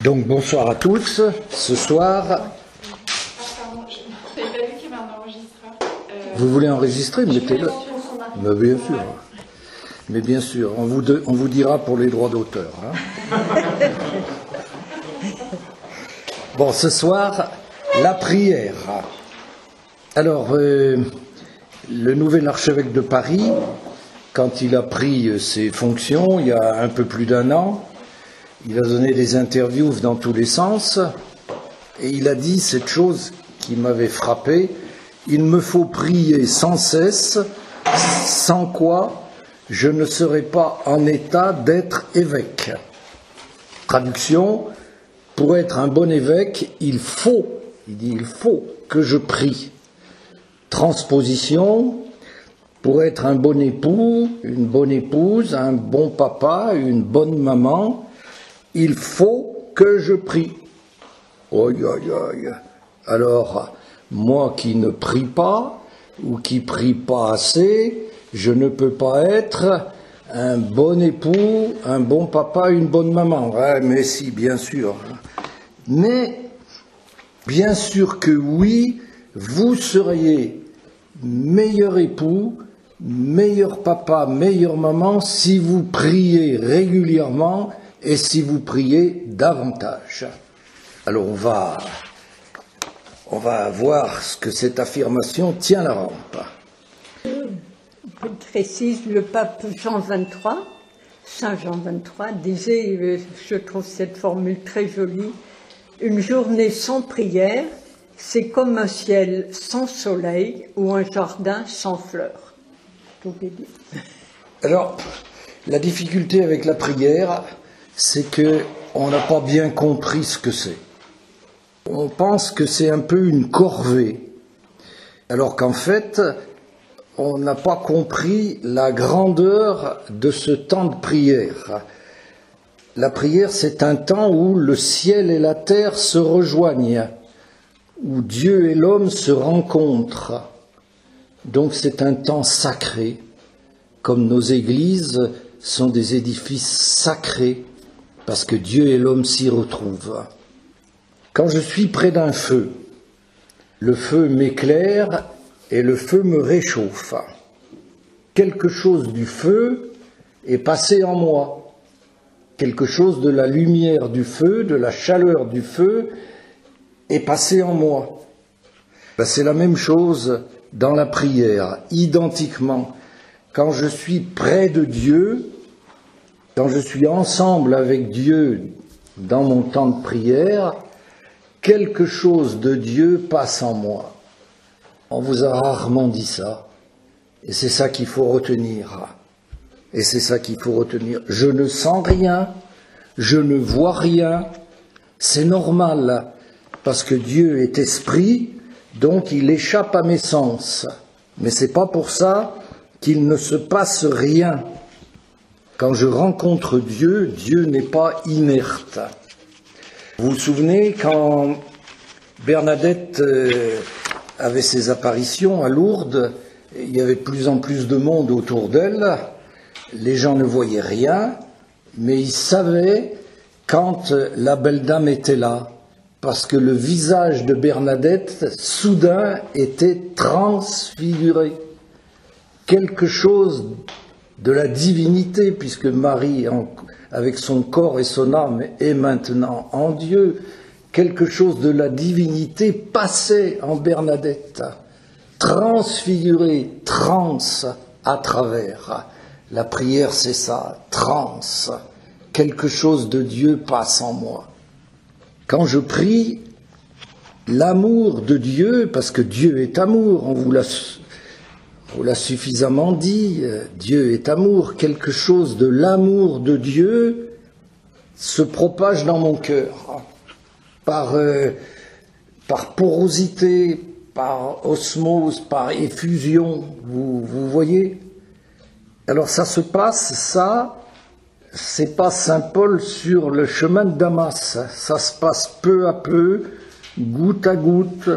Donc bonsoir à tous. Ce soir, Pardon, je n'avais pas vu qu'il y avait un enregistreur. vous voulez enregistrer, mettez-le. Mais bien sûr. Ouais. Mais bien sûr, on vous dira pour les droits d'auteur. Hein. Bon, ce soir, la prière. Alors, le nouvel archevêque de Paris, quand il a pris ses fonctions, il y a un peu plus d'1 an, il a donné des interviews dans tous les sens, et il a dit cette chose qui m'avait frappé: il me faut prier sans cesse, sans quoi je ne serai pas en état d'être évêque. Traduction: pour être un bon évêque, il faut que je prie. Transposition: pour être un bon époux, une bonne épouse, un bon papa, une bonne maman, il faut que je prie. Oi, oi, oi. Alors, moi qui ne prie pas, ou qui prie pas assez, je ne peux pas être un bon époux, un bon papa, une bonne maman. Ouais, mais si, bien sûr. Mais, bien sûr que oui, vous seriez meilleur époux, meilleur papa, meilleure maman si vous priez régulièrement et si vous priez davantage. Alors on va voir ce que cette affirmation tient la rampe. Je précise, le pape Jean XXIII, Saint Jean XXIII, disait, je trouve cette formule très jolie: une journée sans prière, c'est comme un ciel sans soleil ou un jardin sans fleurs. Tout est dit. Alors, la difficulté avec la prière, c'est qu'on n'a pas bien compris ce que c'est. On pense que c'est un peu une corvée, alors qu'en fait, on n'a pas compris la grandeur de ce temps de prière. La prière, c'est un temps où le ciel et la terre se rejoignent, où Dieu et l'homme se rencontrent. Donc c'est un temps sacré, comme nos églises sont des édifices sacrés, parce que Dieu et l'homme s'y retrouvent. Quand je suis près d'un feu, le feu m'éclaire et le feu me réchauffe. Quelque chose du feu est passé en moi. Quelque chose de la lumière du feu, de la chaleur du feu, est passé en moi. C'est la même chose dans la prière, identiquement. Quand je suis près de Dieu, quand je suis ensemble avec Dieu dans mon temps de prière, quelque chose de Dieu passe en moi. On vous a rarement dit ça, et c'est ça qu'il faut retenir. Et c'est ça qu'il faut retenir. Je ne sens rien, je ne vois rien, c'est normal, parce que Dieu est esprit, donc il échappe à mes sens. Mais c'est pas pour ça qu'il ne se passe rien. Quand je rencontre Dieu, Dieu n'est pas inerte. Vous vous souvenez quand Bernadette avait ses apparitions à Lourdes, il y avait de plus en plus de monde autour d'elle, les gens ne voyaient rien, mais ils savaient quand la belle dame était là, parce que le visage de Bernadette, soudain, était transfiguré. Quelque chose de la divinité, puisque Marie, avec son corps et son âme, est maintenant en Dieu, quelque chose de la divinité passait en Bernadette, transfiguré, trans à travers. La prière, c'est ça, trans. Quelque chose de Dieu passe en moi. Quand je prie, l'amour de Dieu, parce que Dieu est amour, on vous l'a suffisamment dit, Dieu est amour, quelque chose de l'amour de Dieu se propage dans mon cœur, par porosité, par osmose, par effusion, vous voyez? Alors ça se passe, ça, c'est pas Saint Paul sur le chemin de Damas, ça se passe peu à peu, goutte à goutte,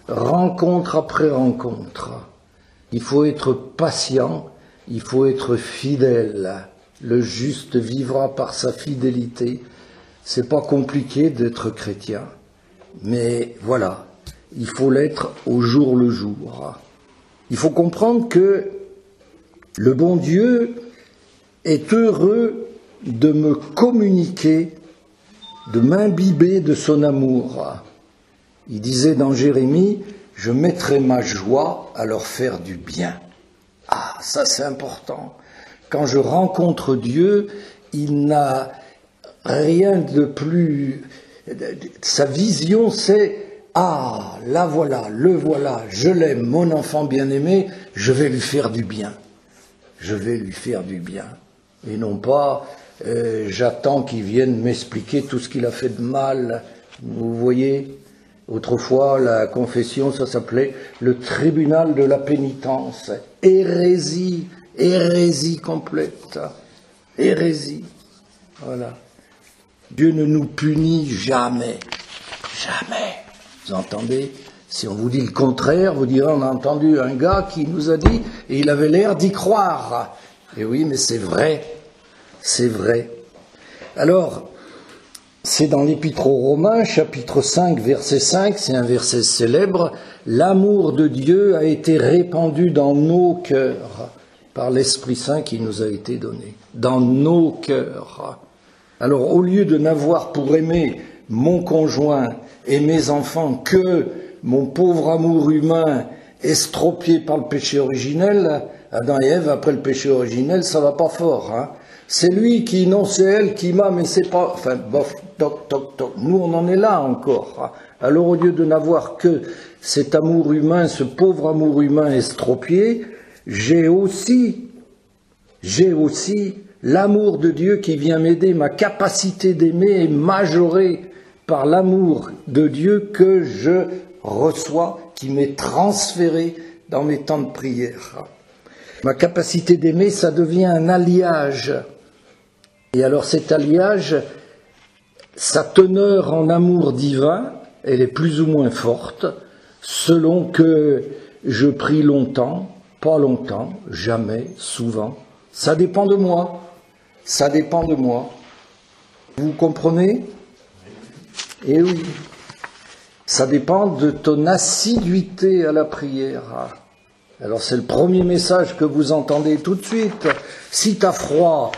rencontre après rencontre. Il faut être patient, il faut être fidèle. Le juste vivra par sa fidélité. C'est pas compliqué d'être chrétien, mais voilà, il faut l'être au jour le jour. Il faut comprendre que le bon Dieu est heureux de me communiquer, de m'imbiber de son amour. Il disait dans Jérémie, « Je mettrai ma joie à leur faire du bien ». Ah, ça c'est important. Quand je rencontre Dieu, il n'a rien de plus... Sa vision c'est « Ah, là voilà, le voilà, je l'aime, mon enfant bien-aimé, je vais lui faire du bien. Je vais lui faire du bien. » Et non pas j'attends qu'il vienne m'expliquer tout ce qu'il a fait de mal. Vous voyez, autrefois la confession, ça s'appelait le tribunal de la pénitence. Hérésie, hérésie complète. Hérésie. Voilà. Dieu ne nous punit jamais. Jamais. Vous entendez? Si on vous dit le contraire, vous direz on a entendu un gars qui nous a dit, et il avait l'air d'y croire. Et oui, mais c'est vrai. C'est vrai. Alors, c'est dans l'Épître aux Romains, chapitre 5, verset 5, c'est un verset célèbre. L'amour de Dieu a été répandu dans nos cœurs par l'Esprit Saint qui nous a été donné. Dans nos cœurs. Alors, au lieu de n'avoir pour aimer mon conjoint et mes enfants que mon pauvre amour humain estropié par le péché originel, Adam et Ève, après le péché originel, ça va pas fort, hein. C'est lui qui, non, c'est elle qui m'a, mais c'est pas... Enfin, bof, toc, toc, toc. Nous, on en est là encore. Hein. Alors, au lieu de n'avoir que cet amour humain, ce pauvre amour humain estropié, j'ai aussi l'amour de Dieu qui vient m'aider. Ma capacité d'aimer est majorée par l'amour de Dieu que je reçois, qui m'est transféré dans mes temps de prière. Ma capacité d'aimer, ça devient un alliage. Et alors cet alliage, sa teneur en amour divin, elle est plus ou moins forte, selon que je prie longtemps, pas longtemps, jamais, souvent. Ça dépend de moi. Ça dépend de moi. Vous comprenez? Eh oui. Ça dépend de ton assiduité à la prière. Alors c'est le premier message que vous entendez tout de suite. Si tu as froid,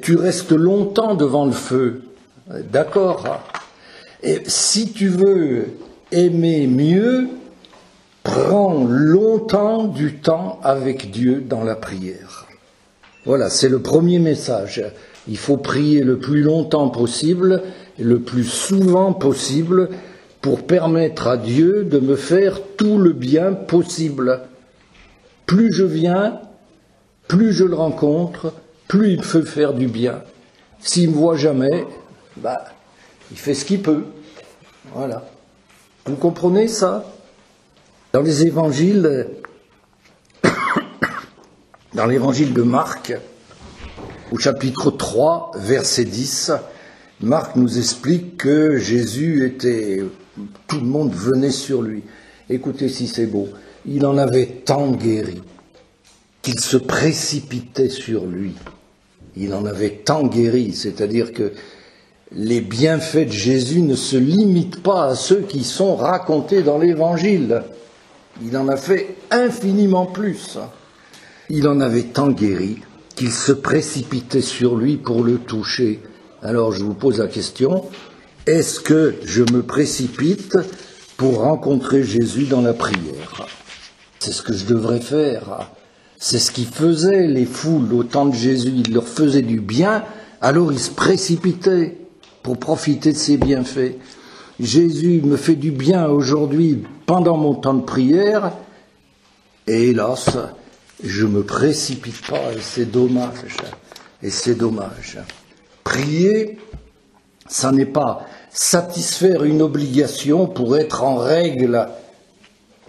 tu restes longtemps devant le feu. D'accord? Et si tu veux aimer mieux, prends longtemps du temps avec Dieu dans la prière. Voilà, c'est le premier message. Il faut prier le plus longtemps possible, le plus souvent possible, pour permettre à Dieu de me faire tout le bien possible. Plus je viens, plus je le rencontre, plus il me fait faire du bien. S'il ne me voit jamais, il fait ce qu'il peut. Voilà. Vous comprenez ça? Dans les évangiles, dans l'évangile de Marc, au chapitre 3, verset 10, Marc nous explique que Jésus était... Tout le monde venait sur lui. Écoutez si c'est beau. Il en avait tant guéri qu'il se précipitait sur lui. Il en avait tant guéri, c'est-à-dire que les bienfaits de Jésus ne se limitent pas à ceux qui sont racontés dans l'Évangile. Il en a fait infiniment plus. Il en avait tant guéri qu'il se précipitait sur lui pour le toucher. Alors je vous pose la question, est-ce que je me précipite pour rencontrer Jésus dans la prière? C'est ce que je devrais faire. C'est ce qu'ils faisaient les foules au temps de Jésus. Il leur faisait du bien, alors ils se précipitaient pour profiter de ses bienfaits. Jésus me fait du bien aujourd'hui pendant mon temps de prière, et hélas, je ne me précipite pas, et c'est dommage. Et c'est dommage. Prier, ça n'est pas satisfaire une obligation pour être en règle.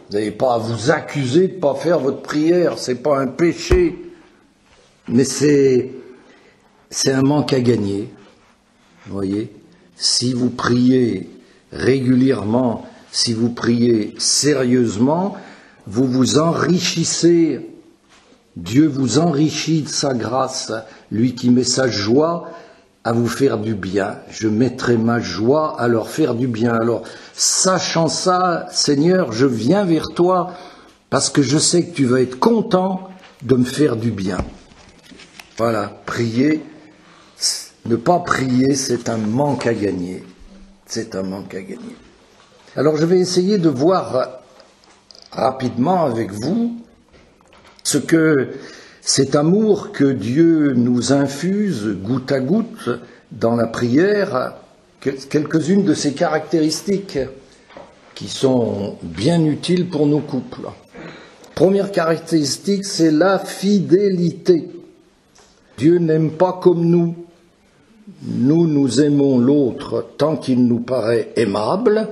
Vous n'avez pas à vous accuser de ne pas faire votre prière, c'est pas un péché, mais c'est un manque à gagner. Vous voyez, si vous priez régulièrement, si vous priez sérieusement, vous vous enrichissez. Dieu vous enrichit de sa grâce, lui qui met sa joie à vous faire du bien. Je mettrai ma joie à leur faire du bien. Alors, sachant ça, Seigneur, je viens vers toi parce que je sais que tu vas être content de me faire du bien. Voilà, prier, ne pas prier, c'est un manque à gagner. C'est un manque à gagner. Alors, je vais essayer de voir rapidement avec vous ce que cet amour que Dieu nous infuse goutte à goutte dans la prière, quelques-unes de ses caractéristiques qui sont bien utiles pour nos couples. Première caractéristique, c'est la fidélité. Dieu n'aime pas comme nous. Nous aimons l'autre tant qu'il nous paraît aimable,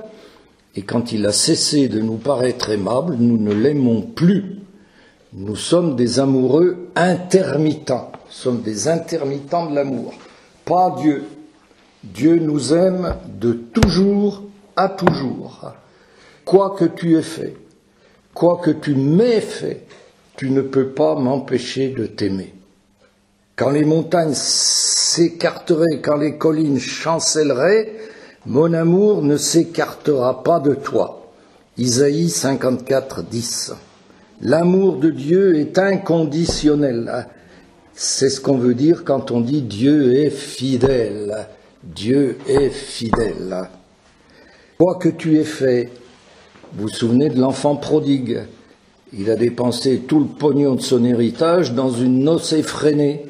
et quand il a cessé de nous paraître aimable, nous ne l'aimons plus. Nous sommes des amoureux intermittents. Nous sommes des intermittents de l'amour. Pas Dieu. Dieu nous aime de toujours à toujours. Quoi que tu aies fait, quoi que tu m'aies fait, tu ne peux pas m'empêcher de t'aimer. Quand les montagnes s'écarteraient, quand les collines chancelleraient, mon amour ne s'écartera pas de toi. Isaïe 54, 10. L'amour de Dieu est inconditionnel. C'est ce qu'on veut dire quand on dit Dieu est fidèle. Dieu est fidèle. Quoi que tu aies fait, vous vous souvenez de l'enfant prodigue. Il a dépensé tout le pognon de son héritage dans une noce effrénée.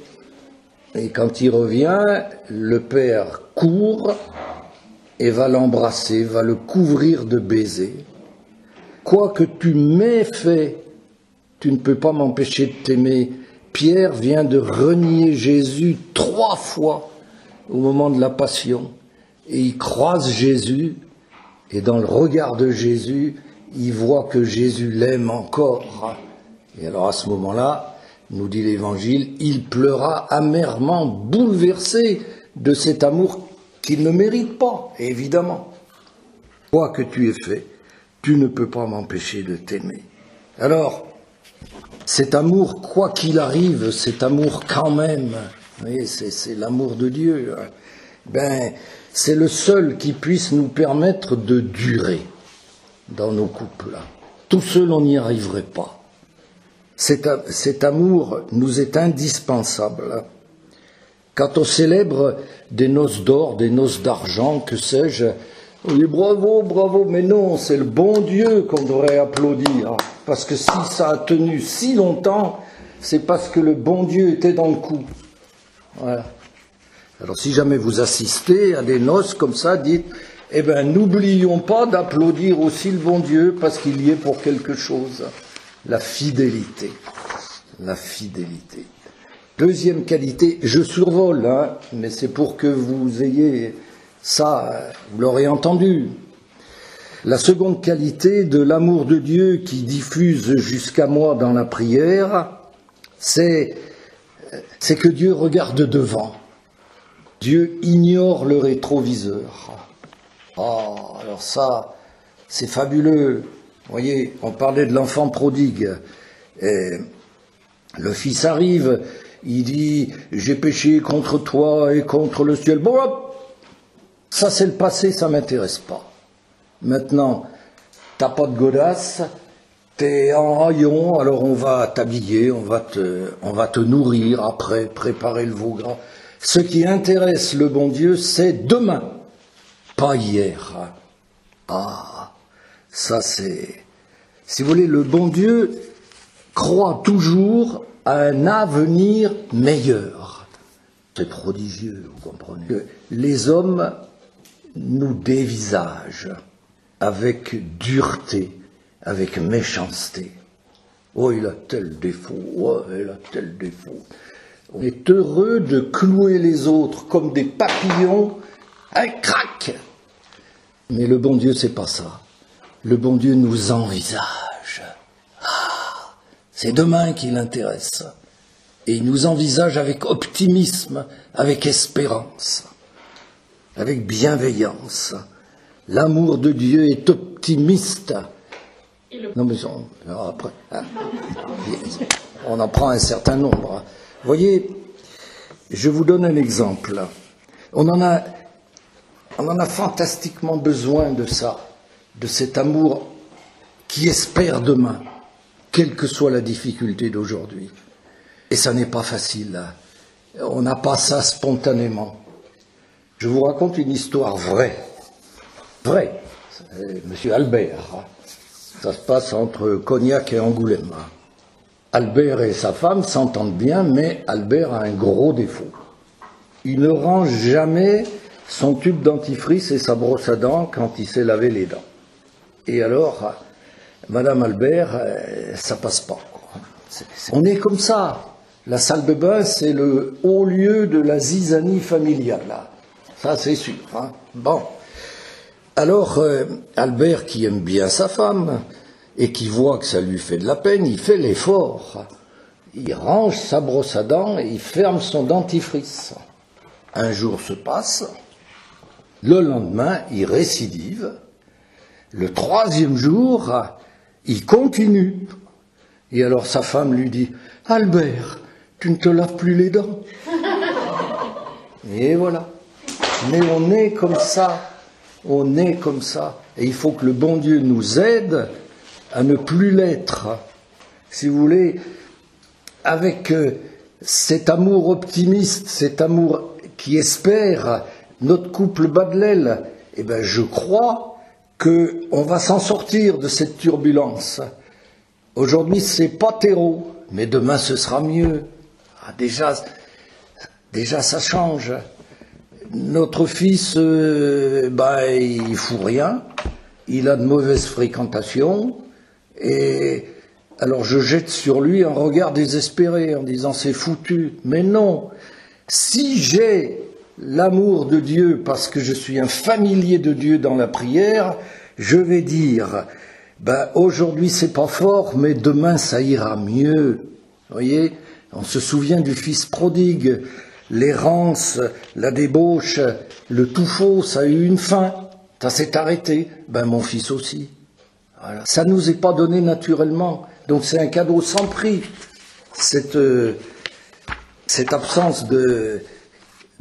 Et quand il revient, le père court et va l'embrasser, va le couvrir de baisers. Quoi que tu m'aies fait, tu ne peux pas m'empêcher de t'aimer. Pierre vient de renier Jésus 3 fois au moment de la Passion. Et il croise Jésus, et dans le regard de Jésus, il voit que Jésus l'aime encore. Et alors à ce moment-là, nous dit l'Évangile, il pleura amèrement, bouleversé de cet amour qu'il ne mérite pas, évidemment. Quoi que tu aies fait, tu ne peux pas m'empêcher de t'aimer. Alors, cet amour, quoi qu'il arrive, cet amour quand même, vous voyez, c'est l'amour de Dieu, ben, c'est le seul qui puisse nous permettre de durer dans nos couples. Tout seul, on n'y arriverait pas. Cet amour nous est indispensable. Quand on célèbre des noces d'or, des noces d'argent, que sais-je, on dit bravo, bravo, mais non, c'est le bon Dieu qu'on devrait applaudir. Parce que si ça a tenu si longtemps, c'est parce que le bon Dieu était dans le coup. Voilà. Alors si jamais vous assistez à des noces comme ça, dites, eh bien n'oublions pas d'applaudir aussi le bon Dieu parce qu'il y est pour quelque chose. La fidélité. La fidélité. Deuxième qualité, je survole, mais c'est pour que vous ayez ça, vous l'aurez entendu. La seconde qualité de l'amour de Dieu qui diffuse jusqu'à moi dans la prière, c'est que Dieu regarde devant. Dieu ignore le rétroviseur. Oh, alors ça, c'est fabuleux. Vous voyez, on parlait de l'enfant prodigue. Et le fils arrive, il dit « J'ai péché contre toi et contre le ciel. » Bon, hop, ça c'est le passé, ça m'intéresse pas. Maintenant, t'as pas de godasse, t'es en haillon, alors on va t'habiller, on va te nourrir après, préparer le veau gras. Ce qui intéresse le bon Dieu, c'est demain, pas hier. Ah, ça c'est... Si vous voulez, le bon Dieu croit toujours à un avenir meilleur. C'est prodigieux, vous comprenez. Les hommes nous dévisagent avec dureté, avec méchanceté. Oh, il a tel défaut, oh, il a tel défaut. On est heureux de clouer les autres comme des papillons, un crac. Mais le bon Dieu, c'est pas ça. Le bon Dieu nous envisage. Ah, c'est demain qui l'intéresse. Et il nous envisage avec optimisme, avec espérance, avec bienveillance. L'amour de Dieu est optimiste. Non mais après, on en prend un certain nombre. Vous voyez, je vous donne un exemple. On en a fantastiquement besoin de ça, de cet amour qui espère demain, quelle que soit la difficulté d'aujourd'hui. Et ça n'est pas facile. On n'a pas ça spontanément. Je vous raconte une histoire vraie. Vraie. Monsieur Albert. Ça se passe entre Cognac et Angoulême. Albert et sa femme s'entendent bien, mais Albert a un gros défaut. Il ne range jamais son tube dentifrice et sa brosse à dents quand il s'est lavé les dents. Et alors, Madame Albert, ça passe pas. On est comme ça. La salle de bain, c'est le haut lieu de la zizanie familiale. Ça, c'est sûr. Hein. Bon. Alors, Albert, qui aime bien sa femme, et qui voit que ça lui fait de la peine, il fait l'effort. Il range sa brosse à dents et il ferme son dentifrice. Un jour se passe, le lendemain, il récidive. Le troisième jour, il continue. Et alors sa femme lui dit « Albert, tu ne te laves plus les dents ?» Et voilà. Mais on est comme ça. On est comme ça. Et il faut que le bon Dieu nous aide à ne plus l'être. Si vous voulez, avec cet amour optimiste, cet amour qui espère, notre couple bat de l'aile, eh ben je crois qu'on va s'en sortir de cette turbulence. Aujourd'hui, c'est pas terreau, mais demain, ce sera mieux. Ah, déjà, ça change. Notre fils, il fout rien. Il a de mauvaises fréquentations. Et alors, je jette sur lui un regard désespéré en disant, c'est foutu. Mais non. Si j'ai l'amour de Dieu parce que je suis un familier de Dieu dans la prière, je vais dire, aujourd'hui c'est pas fort, mais demain ça ira mieux. Vous voyez, on se souvient du fils prodigue, l'errance, la débauche, le tout faux, ça a eu une fin, ça s'est arrêté. Mon fils aussi. Voilà. Ça nous est pas donné naturellement, donc c'est un cadeau sans prix. Cette absence de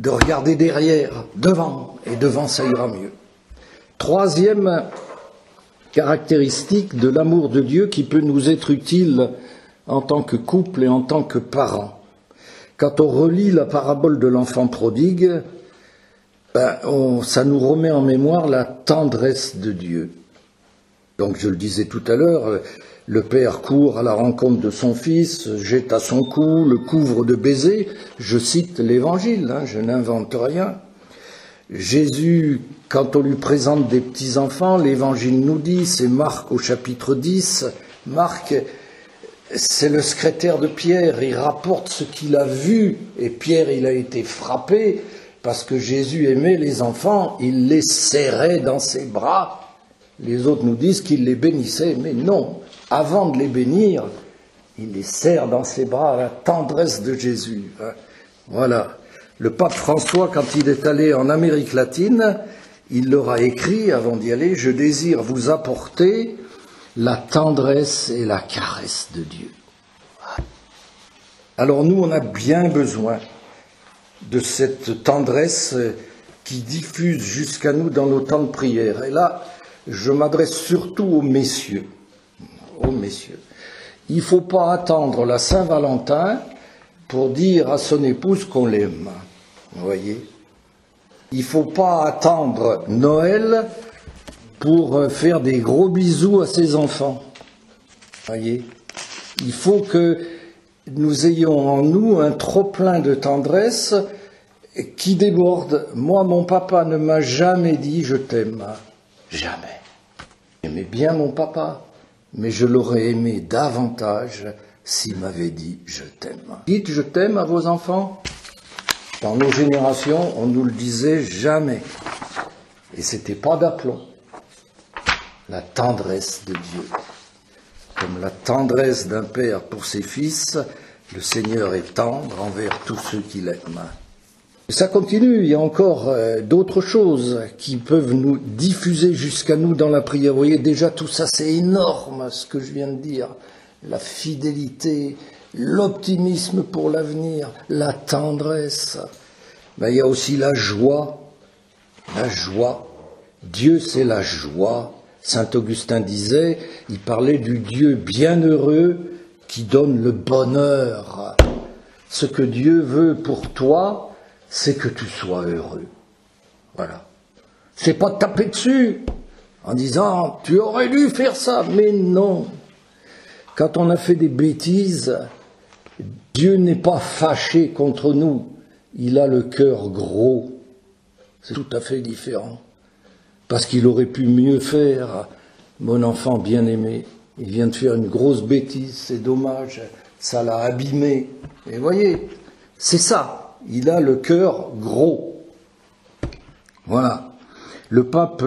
regarder derrière, devant, et devant ça ira mieux. Troisième caractéristique de l'amour de Dieu qui peut nous être utile en tant que couple et en tant que parents. Quand on relit la parabole de l'enfant prodigue, ça nous remet en mémoire la tendresse de Dieu. Donc je le disais tout à l'heure, le père court à la rencontre de son fils, jette à son cou, le couvre de baisers. Je cite l'Évangile, je n'invente rien. Jésus, quand on lui présente des petits-enfants, l'Évangile nous dit, c'est Marc au chapitre 10, Marc, c'est le secrétaire de Pierre, il rapporte ce qu'il a vu, et Pierre, il a été frappé, parce que Jésus aimait les enfants, il les serrait dans ses bras. Les autres nous disent qu'il les bénissait, mais non, avant de les bénir, il les serre dans ses bras, la tendresse de Jésus. Voilà. Le pape François, quand il est allé en Amérique latine, il leur a écrit, avant d'y aller, « Je désire vous apporter la tendresse et la caresse de Dieu. » Alors nous, on a bien besoin de cette tendresse qui diffuse jusqu'à nous dans nos temps de prière. Et là, je m'adresse surtout aux messieurs. Aux messieurs. Il ne faut pas attendre la Saint-Valentin pour dire à son épouse qu'on l'aime. Vous voyez ? Il ne faut pas attendre Noël pour faire des gros bisous à ses enfants. Vous voyez ? Il faut que nous ayons en nous un trop-plein de tendresse qui déborde. Moi, mon papa ne m'a jamais dit « je t'aime ». Jamais. J'aimais bien mon papa, mais je l'aurais aimé davantage s'il m'avait dit « je t'aime ». Dites « je t'aime » à vos enfants. Dans nos générations, on nous le disait jamais. Et c'était pas d'aplomb. La tendresse de Dieu. Comme la tendresse d'un père pour ses fils, le Seigneur est tendre envers tous ceux qui l'aiment. Et ça continue, il y a encore d'autres choses qui peuvent nous diffuser jusqu'à nous dans la prière. Vous voyez, déjà tout ça c'est énorme ce que je viens de dire. La fidélité, l'optimisme pour l'avenir, la tendresse. ben, il y a aussi la joie. La joie. Dieu, c'est la joie. Saint Augustin disait, il parlait du Dieu bienheureux qui donne le bonheur. Ce que Dieu veut pour toi, c'est que tu sois heureux. Voilà. C'est pas de taper dessus en disant, tu aurais dû faire ça. Mais non. Quand on a fait des bêtises, Dieu n'est pas fâché contre nous. Il a le cœur gros. C'est tout à fait différent. Parce qu'il aurait pu mieux faire. Mon enfant bien-aimé, il vient de faire une grosse bêtise, c'est dommage, ça l'a abîmé. Et vous voyez, c'est ça, il a le cœur gros. Voilà. Le pape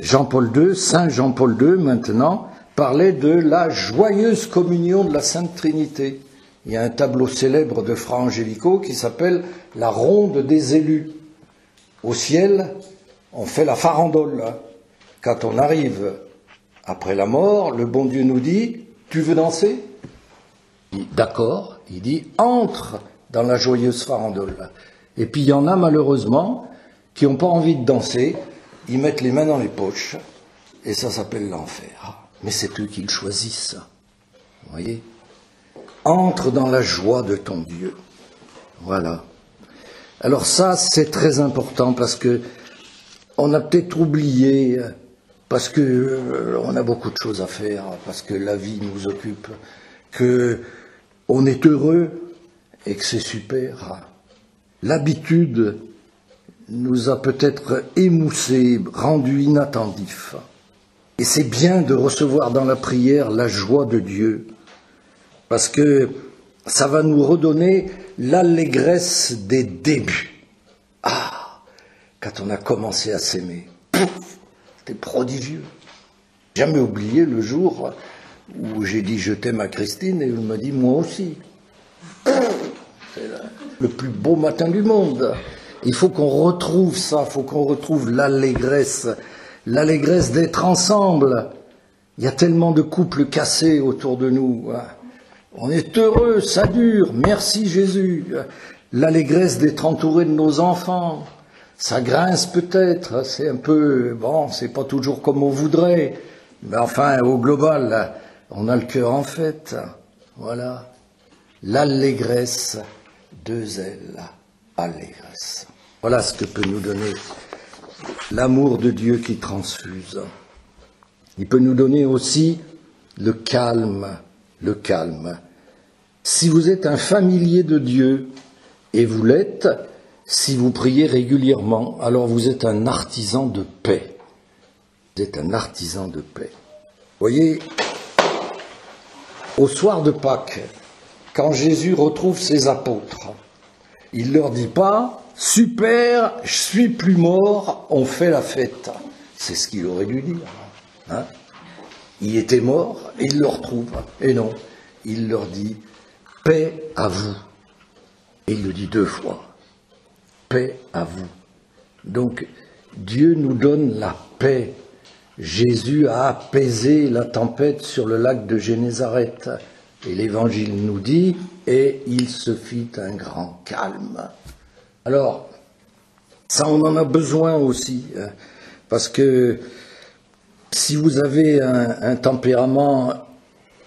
Jean-Paul II, Saint Jean-Paul II maintenant, parlait de la joyeuse communion de la Sainte Trinité. Il y a un tableau célèbre de Fra Angelico qui s'appelle « La ronde des élus ». Au ciel, on fait la farandole. Quand on arrive après la mort, le bon Dieu nous dit « Tu veux danser ?» D'accord, il dit « Entre dans la joyeuse farandole ». Et puis il y en a malheureusement qui n'ont pas envie de danser, ils mettent les mains dans les poches, et ça s'appelle l'enfer. Mais c'est eux qui le choisissent. Vous voyez ? Entre dans la joie de ton Dieu. Voilà. Alors ça, c'est très important parce que on a peut-être oublié, parce que on a beaucoup de choses à faire, parce que la vie nous occupe, que on est heureux et que c'est super. L'habitude nous a peut-être émoussés, rendus inattentifs. Et c'est bien de recevoir dans la prière la joie de Dieu, parce que ça va nous redonner l'allégresse des débuts. Ah, quand on a commencé à s'aimer, c'était prodigieux. Jamais oublié le jour où j'ai dit je t'aime à Christine et elle m'a dit moi aussi. C'est le plus beau matin du monde. Il faut qu'on retrouve ça, il faut qu'on retrouve l'allégresse d'être ensemble. Il y a tellement de couples cassés autour de nous. On est heureux, ça dure, merci Jésus. L'allégresse d'être entouré de nos enfants, ça grince peut-être, c'est un peu, bon, c'est pas toujours comme on voudrait, mais enfin, au global, on a le cœur en fête. Voilà. L'allégresse, deux L, allégresse. Voilà ce que peut nous donner l'amour de Dieu qui transfuse. Il peut nous donner aussi le calme. Le calme. Si vous êtes un familier de Dieu, et vous l'êtes, si vous priez régulièrement, alors vous êtes un artisan de paix. Vous êtes un artisan de paix. Vous voyez, au soir de Pâques, quand Jésus retrouve ses apôtres, il ne leur dit pas « Super, je suis plus mort, on fait la fête ». C'est ce qu'il aurait dû dire. Hein ? Il était mort et il le retrouve. Et non, il leur dit « Paix à vous ». Et il le dit 2 fois. « Paix à vous ». Donc, Dieu nous donne la paix. Jésus a apaisé la tempête sur le lac de Génézareth. Et l'Évangile nous dit « Et il se fit un grand calme ». Alors, ça on en a besoin aussi, parce que si vous avez un tempérament,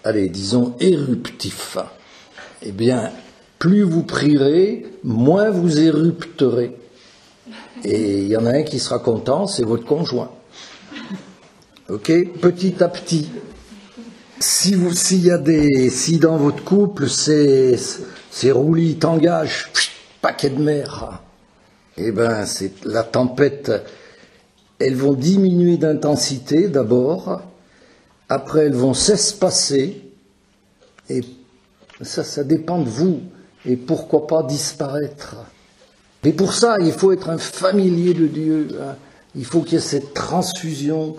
allez, disons, éruptif, eh bien, plus vous prierez, moins vous érupterez. Et il y en a un qui sera content, c'est votre conjoint. Ok ? Petit à petit. Si dans votre couple, c'est roulis, tangage, paquet de mer, eh ben, c'est la tempête. Elles vont diminuer d'intensité d'abord, après elles vont s'espacer, et ça dépend de vous, et pourquoi pas disparaître. Mais pour ça, il faut être un familier de Dieu, hein. Il faut qu'il y ait cette transfusion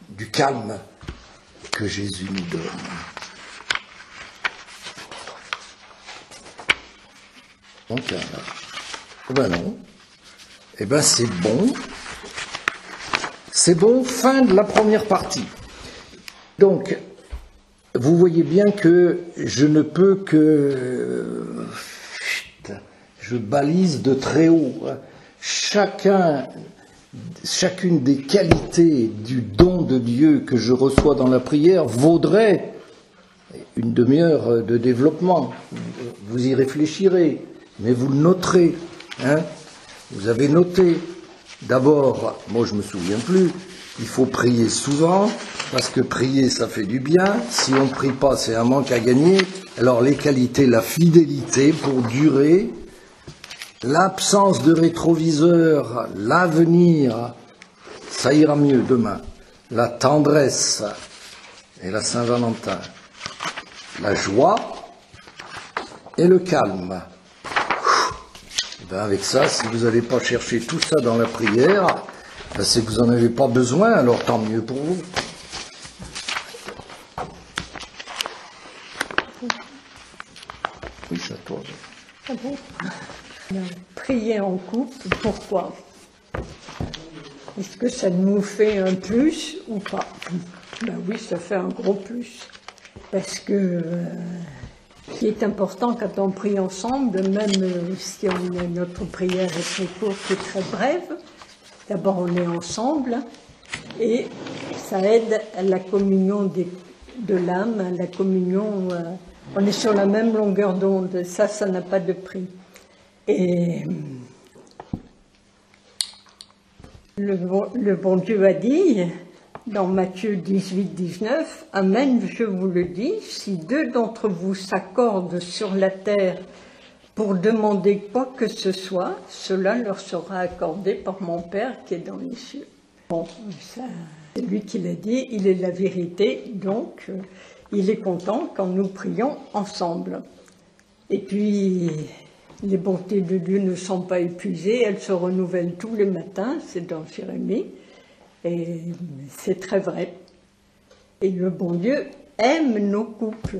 du calme que Jésus nous donne. Donc, ben non, eh ben c'est bon. C'est bon, fin de la première partie. Donc, vous voyez bien que je ne peux que... Je je balise de très haut. Chacune des qualités du don de Dieu que je reçois dans la prière vaudrait une demi-heure de développement. Vous y réfléchirez, mais vous le noterez. Hein. Vous avez noté. D'abord, moi je me souviens plus, il faut prier souvent, parce que prier ça fait du bien. Si on ne prie pas, c'est un manque à gagner. Alors les qualités, la fidélité pour durer, l'absence de rétroviseur, l'avenir, ça ira mieux demain. La tendresse et la Saint-Valentin, la joie et le calme. Ben avec ça, si vous n'allez pas chercher tout ça dans la prière, ben c'est que vous n'en avez pas besoin, alors tant mieux pour vous. Oui, c'est à toi. Ah bon? Prier en couple, pourquoi? Est-ce que ça nous fait un plus ou pas? Ben oui, ça fait un gros plus. Parce que ce qui est important quand on prie ensemble, même si notre prière est très courte et très brève, d'abord on est ensemble et ça aide à la communion de l'âme, à la communion, on est sur la même longueur d'onde, ça n'a pas de prix. Et le bon Dieu a dit, dans Matthieu 18, 19, « Amen, je vous le dis, si deux d'entre vous s'accordent sur la terre pour demander quoi que ce soit, cela leur sera accordé par mon Père qui est dans les cieux. » Bon, ça, c'est lui qui l'a dit, il est la vérité, donc il est content quand nous prions ensemble. Et puis, les bontés de Dieu ne sont pas épuisées, elles se renouvellent tous les matins, c'est dans Jérémie. Et c'est très vrai. Et le bon Dieu aime nos couples.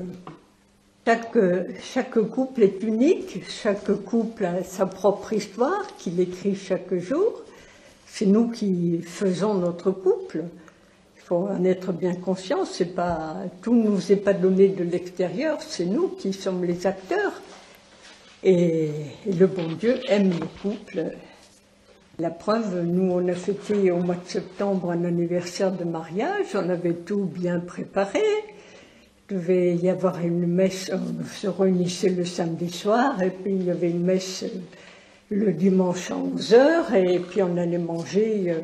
Chaque couple est unique, chaque couple a sa propre histoire qu'il écrit chaque jour. C'est nous qui faisons notre couple. Il faut en être bien conscient, tout ne nous est pas donné de l'extérieur, c'est nous qui sommes les acteurs. Et le bon Dieu aime nos couples. La preuve, nous, on a fêté au mois de septembre un anniversaire de mariage, on avait tout bien préparé. Il devait y avoir une messe, on se réunissait le samedi soir, et puis il y avait une messe le dimanche à 11h, et puis on allait manger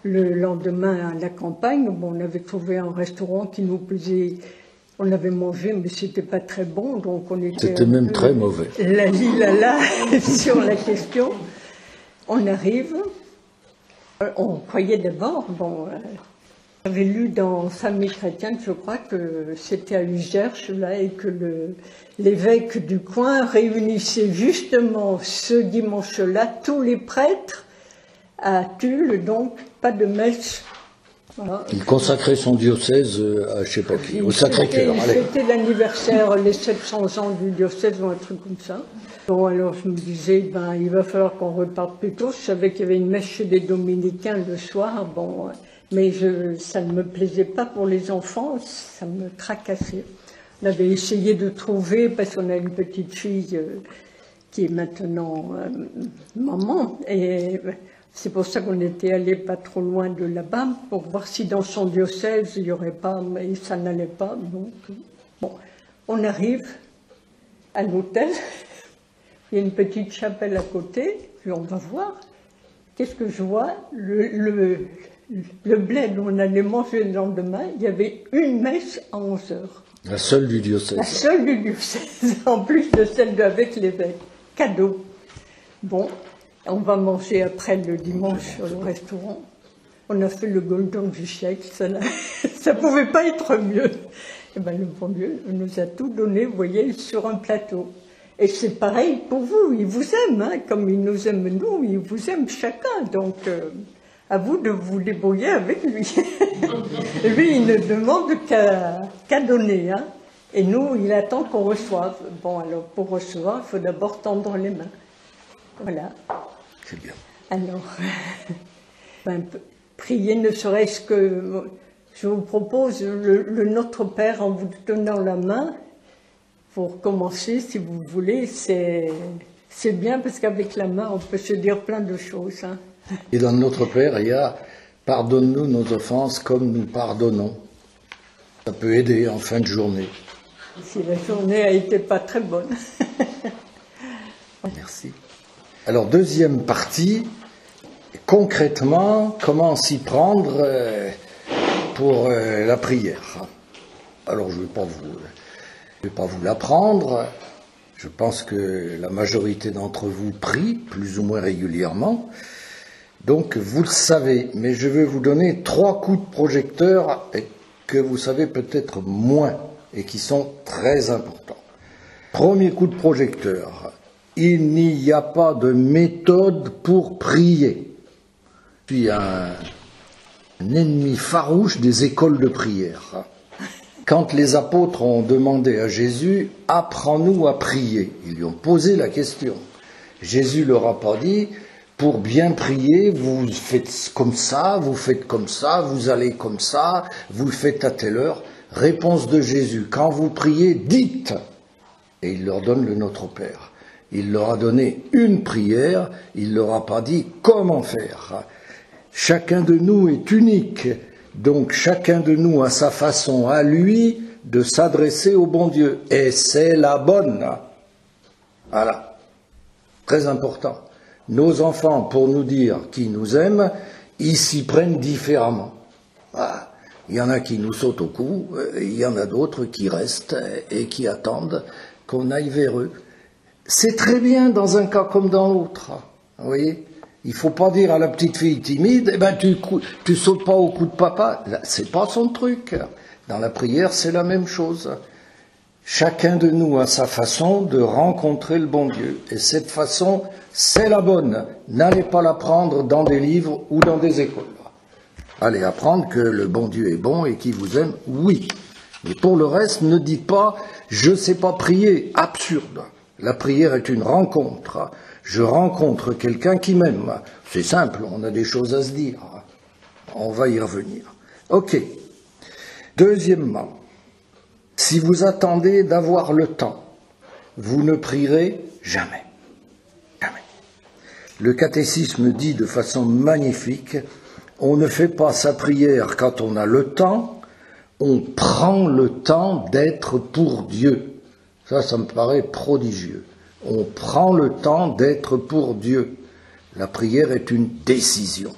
le lendemain à la campagne. Bon, on avait trouvé un restaurant qui nous plaisait, on avait mangé, mais c'était pas très bon, donc on était... C'était même très mauvais. La lilala sur la question. On arrive, on croyait d'abord, j'avais lu dans Famille chrétienne, je crois que c'était à Ugerche, là, et que l'évêque du coin réunissait justement ce dimanche-là tous les prêtres à Tulle, donc pas de messe. Voilà. Il consacrait son diocèse à je sais pas qui, au Sacré-Cœur. C'était l'anniversaire, les 700 ans du diocèse ou un truc comme ça. Bon, alors je me disais, il va falloir qu'on reparte plus tôt. Je savais qu'il y avait une messe chez les Dominicains le soir, mais ça ne me plaisait pas pour les enfants, ça me tracassait. On avait essayé de trouver, parce qu'on a une petite fille qui est maintenant maman, et c'est pour ça qu'on était allé pas trop loin de là-bas, pour voir si dans son diocèse il n'y aurait pas, mais ça n'allait pas. Donc, bon, on arrive à l'hôtel. Il y a une petite chapelle à côté, puis on va voir. Qu'est-ce que je vois? Le bled où on allait manger le lendemain, il y avait une messe à 11h. La seule du diocèse. La seule du diocèse, en plus de celle avec l'évêque. Cadeau. Bon, on va manger après le dimanche au restaurant. On a fait le golden du siècle, ça pouvait pas être mieux. Et le bon Dieu nous a tout donné, vous voyez, sur un plateau. Et c'est pareil pour vous, il vous aime, comme il nous aime nous, il vous aime chacun. Donc, à vous de vous débrouiller avec lui. Lui, il ne demande qu'à donner. Et nous, il attend qu'on reçoive. Bon, alors, pour recevoir, il faut d'abord tendre les mains. Voilà. C'est bien. Alors, prier ne serait-ce que... Je vous propose le Notre Père en vous donnant la main. Pour commencer, si vous voulez, c'est C'est bien parce qu'avec la main, on peut se dire plein de choses. Hein. Et dans Notre Père, il y a « Pardonne-nous nos offenses comme nous pardonnons ». Ça peut aider en fin de journée. Si la journée a été pas très bonne. Merci. Alors, deuxième partie, concrètement, comment s'y prendre pour la prière. Alors, je ne vais pas vous l'apprendre. Je pense que la majorité d'entre vous prie, plus ou moins régulièrement. Donc, vous le savez, mais je vais vous donner 3 coups de projecteur que vous savez peut-être moins et qui sont très importants. Premier coup de projecteur, il n'y a pas de méthode pour prier. Je suis un ennemi farouche des écoles de prière. Quand les apôtres ont demandé à Jésus « Apprends-nous à prier », ils lui ont posé la question. Jésus leur a pas dit « Pour bien prier, vous faites comme ça, vous faites comme ça, vous allez comme ça, vous le faites à telle heure ». Réponse de Jésus, quand vous priez, dites. Et il leur donne le Notre Père. Il leur a donné une prière, il leur a pas dit comment faire. Chacun de nous est unique, donc chacun de nous a sa façon à lui de s'adresser au bon Dieu. Et c'est la bonne. Voilà. Très important. Nos enfants, pour nous dire qu'ils nous aiment, ils s'y prennent différemment. Voilà. Il y en a qui nous sautent au cou, il y en a d'autres qui restent et qui attendent qu'on aille vers eux. C'est très bien dans un cas comme dans l'autre. Vous voyez ? Il ne faut pas dire à la petite fille timide, eh ben tu sautes pas au cou de papa. C'est pas son truc. Dans la prière, c'est la même chose. Chacun de nous a sa façon de rencontrer le bon Dieu. Et cette façon, c'est la bonne. N'allez pas la prendre dans des livres ou dans des écoles. Allez apprendre que le bon Dieu est bon et qu'il vous aime, oui. Mais pour le reste, ne dites pas « je ne sais pas prier », absurde. La prière est une rencontre. Je rencontre quelqu'un qui m'aime. C'est simple, on a des choses à se dire. On va y revenir. Ok. Deuxièmement, si vous attendez d'avoir le temps, vous ne prierez jamais. Jamais. Le catéchisme dit de façon magnifique, on ne fait pas sa prière quand on a le temps, on prend le temps d'être pour Dieu. Ça me paraît prodigieux. On prend le temps d'être pour Dieu. La prière est une décision.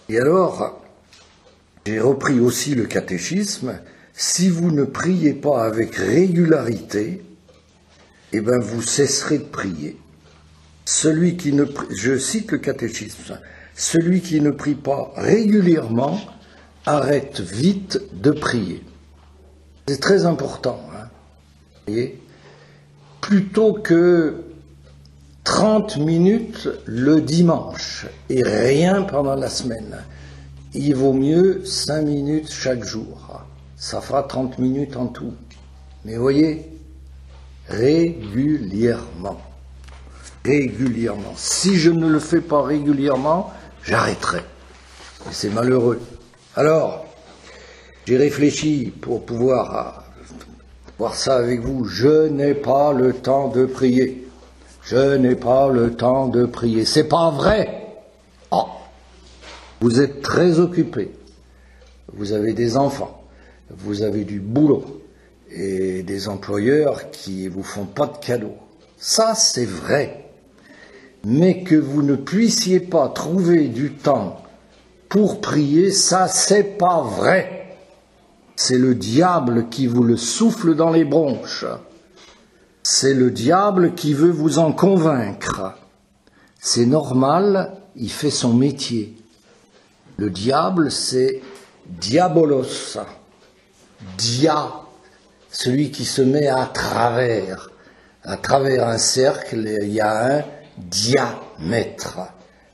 Et alors, j'ai repris aussi le catéchisme, si vous ne priez pas avec régularité, eh bien vous cesserez de prier. Celui qui ne prie, je cite le catéchisme, celui qui ne prie pas régulièrement arrête vite de prier. C'est très important. Hein. Vous voyez ? Plutôt que 30 minutes le dimanche et rien pendant la semaine, il vaut mieux 5 minutes chaque jour. Ça fera 30 minutes en tout. Mais vous voyez, régulièrement. Régulièrement. Si je ne le fais pas régulièrement, j'arrêterai. Et c'est malheureux. Alors, j'ai réfléchi pour pouvoir voir ça avec vous. Je n'ai pas le temps de prier. Je n'ai pas le temps de prier. C'est pas vrai. Oh. Vous êtes très occupé. Vous avez des enfants. Vous avez du boulot. Et des employeurs qui vous font pas de cadeaux. Ça, c'est vrai. Mais que vous ne puissiez pas trouver du temps pour prier, ça, c'est pas vrai. C'est le diable qui vous le souffle dans les bronches. C'est le diable qui veut vous en convaincre. C'est normal, il fait son métier. Le diable, c'est diabolos. Celui qui se met à travers. À travers un cercle, il y a un diamètre.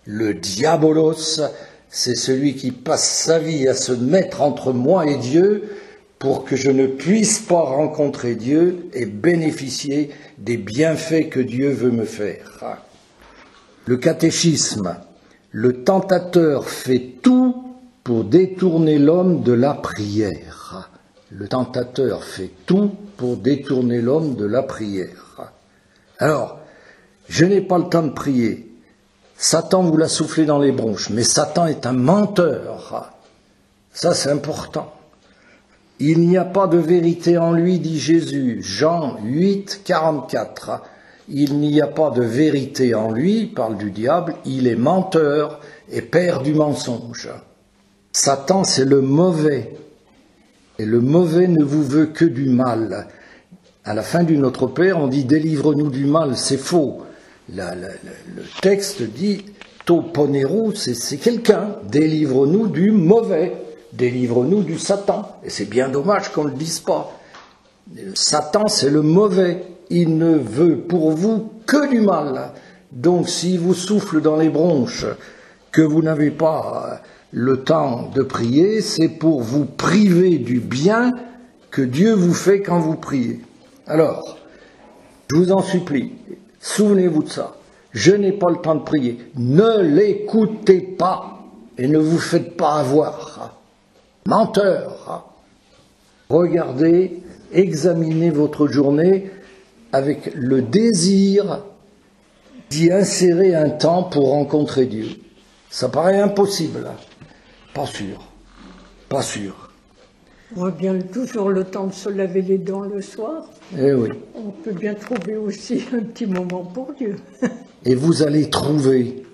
Le diabolos, c'est celui qui passe sa vie à se mettre entre moi et Dieu pour que je ne puisse pas rencontrer Dieu et bénéficier des bienfaits que Dieu veut me faire. Le catéchisme, le tentateur fait tout pour détourner l'homme de la prière. Le tentateur fait tout pour détourner l'homme de la prière. Alors, Je n'ai pas le temps de prier. Satan vous l'a soufflé dans les bronches, mais Satan est un menteur. Ça, c'est important. Il n'y a pas de vérité en lui, dit Jésus. Jean 8, 44. Il n'y a pas de vérité en lui, il parle du diable, il est menteur et père du mensonge. Satan, c'est le mauvais. Et le mauvais ne vous veut que du mal. À la fin du Notre Père, on dit « Délivre-nous du mal », c'est faux. Le texte dit « Toponeru », c'est quelqu'un. Délivre-nous du mauvais. Délivre-nous du Satan. Et c'est bien dommage qu'on ne le dise pas. Satan, c'est le mauvais. Il ne veut pour vous que du mal. Donc, s'il vous souffle dans les bronches que vous n'avez pas le temps de prier, c'est pour vous priver du bien que Dieu vous fait quand vous priez. Alors, je vous en supplie, souvenez-vous de ça. Je n'ai pas le temps de prier. Ne l'écoutez pas et ne vous faites pas avoir. Menteur. Regardez, examinez votre journée avec le désir d'y insérer un temps pour rencontrer Dieu. Ça paraît impossible. Pas sûr. Pas sûr. On a bien toujours le temps de se laver les dents le soir. Eh oui. On peut bien trouver aussi un petit moment pour Dieu. Et vous allez trouver,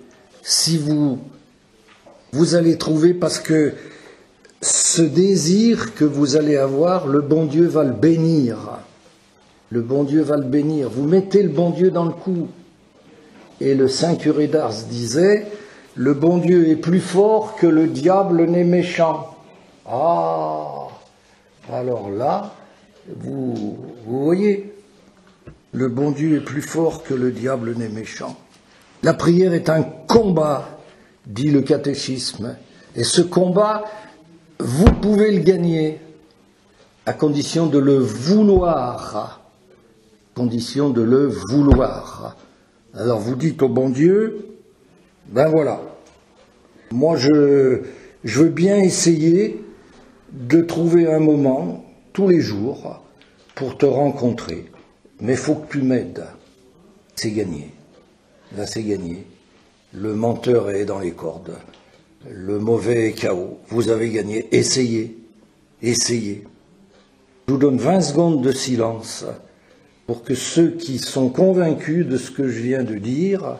si vous allez trouver parce que ce désir que vous allez avoir, le bon Dieu va le bénir. Le bon Dieu va le bénir. Vous mettez le bon Dieu dans le coup. Et le saint curé d'Ars disait, le bon Dieu est plus fort que le diable n'est méchant. Ah, alors là, vous voyez, le bon Dieu est plus fort que le diable n'est méchant. La prière est un combat, dit le catéchisme. Et ce combat, vous pouvez le gagner à condition de le vouloir. Condition de le vouloir. Alors vous dites au bon Dieu, ben voilà, moi je veux bien essayer de trouver un moment tous les jours pour te rencontrer, mais il faut que tu m'aides. C'est gagné. Là c'est gagné. Le menteur est dans les cordes. Le mauvais est KO. Vous avez gagné. Essayez. Essayez. Je vous donne 20 secondes de silence pour que ceux qui sont convaincus de ce que je viens de dire,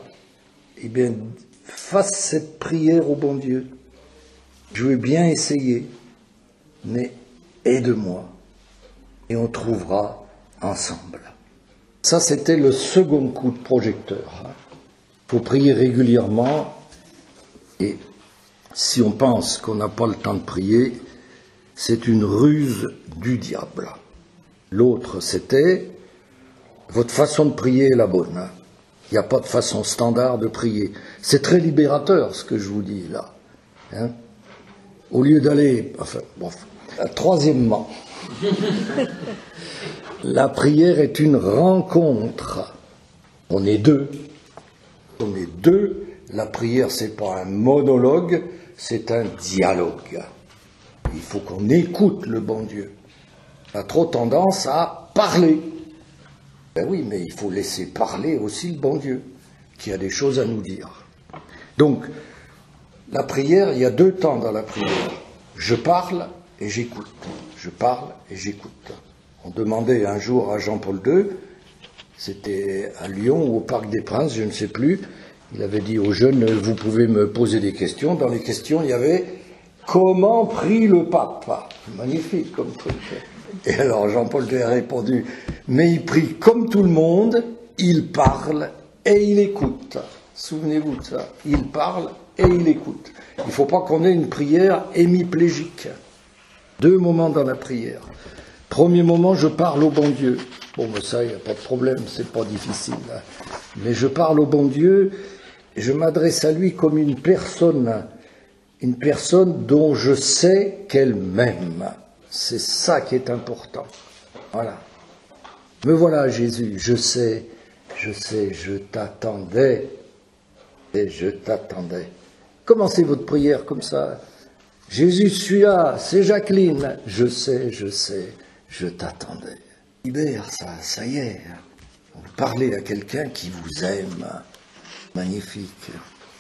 eh bien, fassent cette prière au bon Dieu. Je veux bien essayer, mais aide-moi. Et on trouvera ensemble. Ça, c'était le second coup de projecteur. Il faut prier régulièrement et si on pense qu'on n'a pas le temps de prier, c'est une ruse du diable. L'autre, c'était votre façon de prier est la bonne. Il n'y a pas de façon standard de prier. C'est très libérateur ce que je vous dis là. Hein? Au lieu d'aller... Enfin, bon. Troisièmement, la prière est une rencontre. On est deux. On est deux. La prière, c'est pas un monologue, c'est un dialogue. Il faut qu'on écoute le bon Dieu. On a trop tendance à parler. Ben oui, mais il faut laisser parler aussi le bon Dieu, qui a des choses à nous dire. Donc, la prière, il y a deux temps dans la prière. Je parle et j'écoute. Je parle et j'écoute. On demandait un jour à Jean-Paul II, c'était à Lyon ou au Parc des Princes, je ne sais plus, il avait dit aux jeunes, vous pouvez me poser des questions. Dans les questions, il y avait « Comment prie le pape ?» Magnifique comme truc. Et alors Jean-Paul II a répondu « Mais il prie comme tout le monde, il parle et il écoute. » Souvenez-vous de ça. Il parle et il écoute. Il ne faut pas qu'on ait une prière hémiplégique. Deux moments dans la prière. Premier moment, je parle au bon Dieu. Bon, ben ça, il n'y a pas de problème, c'est pas difficile. Mais je parle au bon Dieu, je m'adresse à lui comme une personne dont je sais qu'elle m'aime. C'est ça qui est important. Voilà. Me voilà, Jésus, je sais, je t'attendais, et je t'attendais. Commencez votre prière comme ça. Jésus, je suis là, c'est Jacqueline. Je sais, je t'attendais. Libère ça y est. Vous parlez à quelqu'un qui vous aime. Magnifique,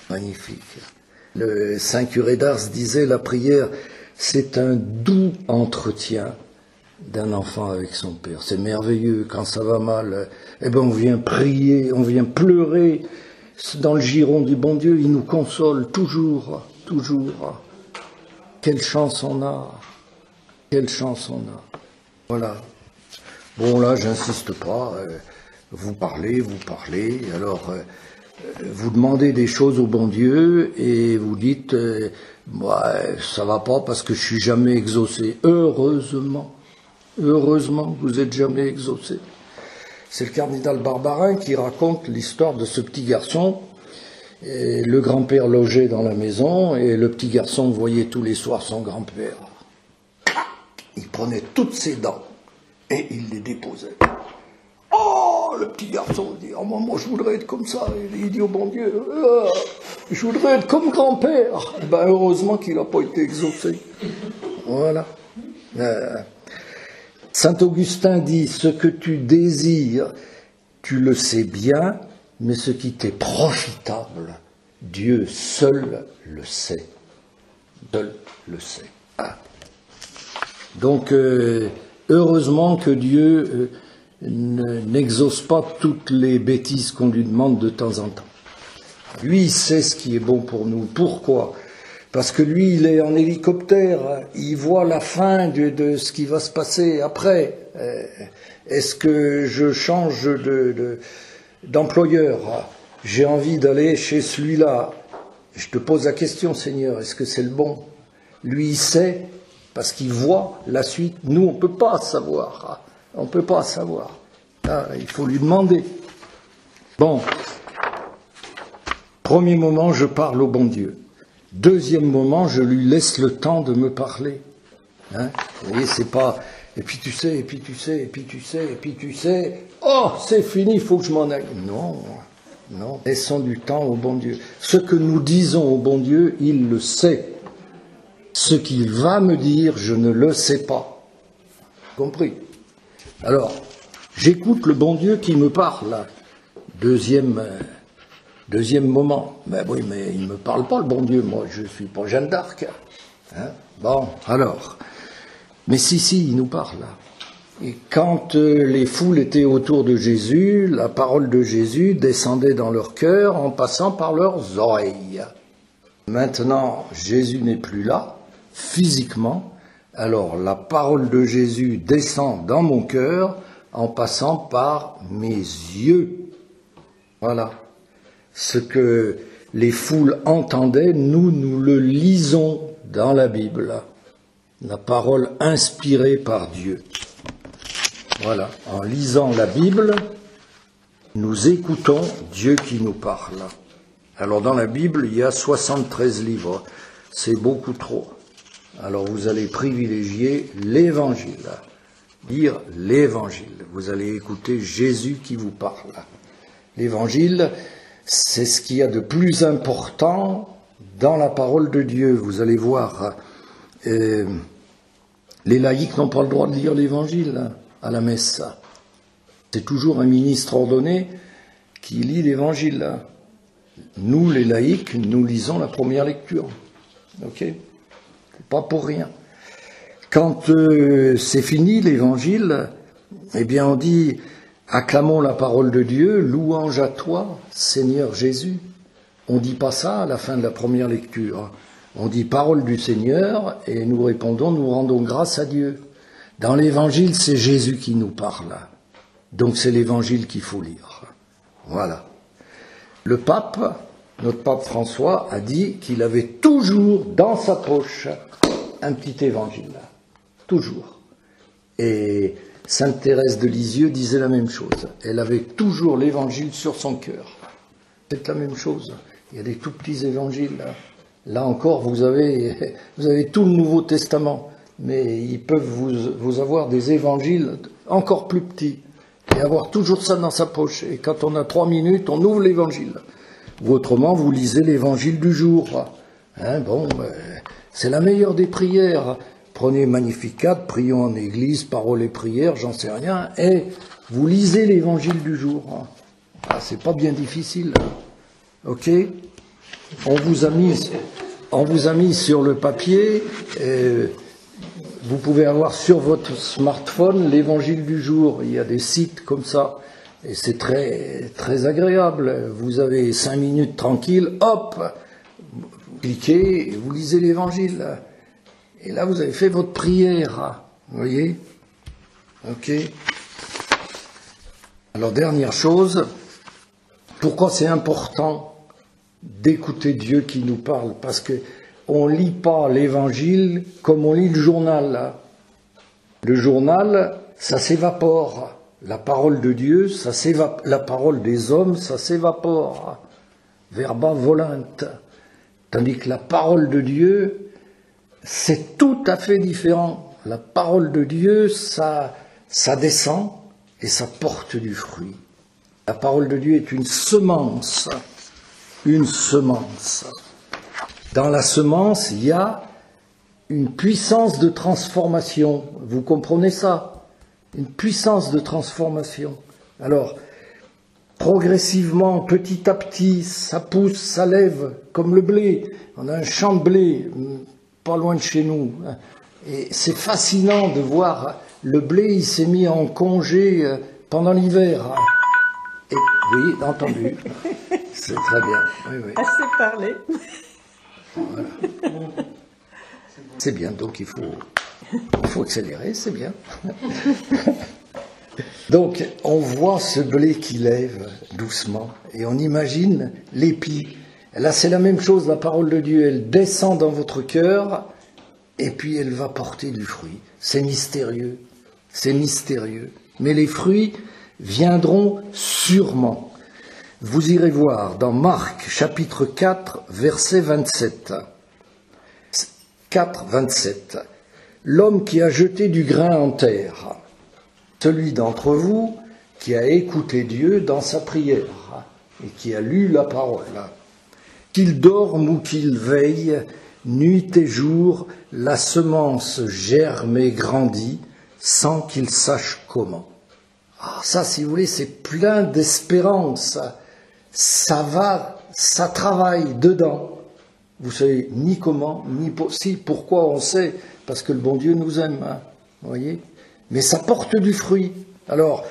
magnifique. Le Saint curé d'Ars disait, la prière, c'est un doux entretien d'un enfant avec son père. C'est merveilleux, quand ça va mal, eh ben on vient prier, on vient pleurer dans le giron du bon Dieu, il nous console toujours, toujours. Quelle chance on a, quelle chance on a. Voilà. Bon là, j'insiste pas, vous parlez, alors vous demandez des choses au bon Dieu et vous dites, ça va pas parce que je suis jamais exaucé. Heureusement que vous êtes jamais exaucé. C'est le cardinal Barbarin qui raconte l'histoire de ce petit garçon. Et le grand-père logeait dans la maison et le petit garçon voyait tous les soirs son grand-père. Il prenait toutes ses dents et il les déposait. Oh, le petit garçon dit, oh, moi je voudrais être comme ça. Il dit au bon Dieu, je voudrais être comme grand-père. Ben, heureusement qu'il n'a pas été exaucé. Voilà. Saint Augustin dit, ce que tu désires, tu le sais bien, mais ce qui t'est profitable, Dieu seul le sait. Seul le sait. Ah. Donc, heureusement que Dieu n'exauce pas toutes les bêtises qu'on lui demande de temps en temps. Lui, il sait ce qui est bon pour nous. Pourquoi ? Parce que lui, il est en hélicoptère, il voit la fin de ce qui va se passer après. Est-ce que je change d'employeur ? J'ai envie d'aller chez celui-là. Je te pose la question, Seigneur, est-ce que c'est le bon ? Lui, il sait, parce qu'il voit la suite. Nous, on ne peut pas savoir. On ne peut pas savoir. Ah, il faut lui demander. Bon. Premier moment, je parle au bon Dieu. Deuxième moment, je lui laisse le temps de me parler. Hein ? Vous voyez, c'est pas... Et puis tu sais, et puis tu sais, et puis tu sais, et puis tu sais... Oh, c'est fini, il faut que je m'en aille. Non, non. Laissons du temps au bon Dieu. Ce que nous disons au bon Dieu, il le sait. Ce qu'il va me dire, je ne le sais pas. Compris ? Alors, j'écoute le bon Dieu qui me parle. Deuxième moment. Ben oui, mais il ne me parle pas, le bon Dieu. Moi, je ne suis pas Jeanne d'Arc. Hein ? Bon, alors. Mais si, il nous parle. Et quand les foules étaient autour de Jésus, la parole de Jésus descendait dans leur cœur en passant par leurs oreilles. Maintenant, Jésus n'est plus là, physiquement. Alors, la parole de Jésus descend dans mon cœur en passant par mes yeux. Voilà. Ce que les foules entendaient, nous le lisons dans la Bible. La parole inspirée par Dieu. Voilà. En lisant la Bible, nous écoutons Dieu qui nous parle. Alors dans la Bible, il y a 73 livres. C'est beaucoup trop. Alors vous allez privilégier l'Évangile. Lire l'Évangile. Vous allez écouter Jésus qui vous parle. L'Évangile, c'est ce qu'il y a de plus important dans la parole de Dieu. Vous allez voir, les laïcs n'ont pas le droit de lire l'Évangile à la messe. C'est toujours un ministre ordonné qui lit l'Évangile. Nous, les laïcs, nous lisons la première lecture. Ok ? C'est pas pour rien. Quand c'est fini l'Évangile, eh bien on dit « Acclamons la parole de Dieu, louange à toi, Seigneur Jésus ». On ne dit pas ça à la fin de la première lecture. On dit « Parole du Seigneur » et nous répondons « Nous rendons grâce à Dieu ». Dans l'Évangile, c'est Jésus qui nous parle. Donc c'est l'Évangile qu'il faut lire. Voilà. Le pape, notre pape François, a dit qu'il avait toujours dans sa poche un petit Évangile. Toujours. Et Sainte Thérèse de Lisieux disait la même chose. Elle avait toujours l'Évangile sur son cœur. C'est la même chose. Il y a des tout petits évangiles. Là encore, vous avez tout le Nouveau Testament. Mais ils peuvent vous avoir des évangiles encore plus petits. Et avoir toujours ça dans sa poche. Et quand on a 3 minutes, on ouvre l'évangile. Ou autrement, vous lisez l'évangile du jour. Hein, bon, c'est la meilleure des prières. prenez Magnificat, prions en église, paroles et prières, j'en sais rien, et vous lisez l'évangile du jour. Ah, c'est pas bien difficile. Ok? On vous a mis sur le papier, vous pouvez avoir sur votre smartphone l'évangile du jour. Il y a des sites comme ça. Et c'est très, très agréable. Vous avez 5 minutes tranquilles, hop, vous cliquez et vous lisez l'évangile. Et là, vous avez fait votre prière. Vous voyez? Ok. Alors, dernière chose, pourquoi c'est important d'écouter Dieu qui nous parle? Parce que on lit pas l'évangile comme on lit le journal. Là. Le journal, ça s'évapore. La parole de Dieu, ça s'évapore. La parole des hommes, ça s'évapore. Verba volant. Tandis que la parole de Dieu, c'est tout à fait différent. La parole de Dieu, ça descend et ça porte du fruit. La parole de Dieu est une semence. Une semence. Dans la semence, il y a une puissance de transformation. Vous comprenez ça? Une puissance de transformation. Alors, progressivement, petit à petit, ça pousse, ça lève, comme le blé. On a un champ de blé, pas loin de chez nous. Et c'est fascinant de voir le blé, il s'est mis en congé pendant l'hiver. Et, oui, entendu. C'est très bien. Oui, oui. Assez parlé. Voilà. C'est bien, donc il faut accélérer, c'est bien. Donc, on voit ce blé qui lève doucement, et on imagine l'épi. Là, c'est la même chose, la parole de Dieu, elle descend dans votre cœur, et puis elle va porter du fruit. C'est mystérieux, mais les fruits viendront sûrement. Vous irez voir dans Marc, chapitre 4, verset 27. 4, 27. L'homme qui a jeté du grain en terre, celui d'entre vous qui a écouté Dieu dans sa prière et qui a lu la parole. Qu'il dorme ou qu'il veille, nuit et jour, la semence germe et grandit sans qu'il sache comment. Ah, ça, si vous voulez, c'est plein d'espérance. Ça va, ça travaille dedans. Vous savez ni comment, ni si, pourquoi on sait, parce que le bon Dieu nous aime, hein, vous voyez. Mais ça porte du fruit. Alors,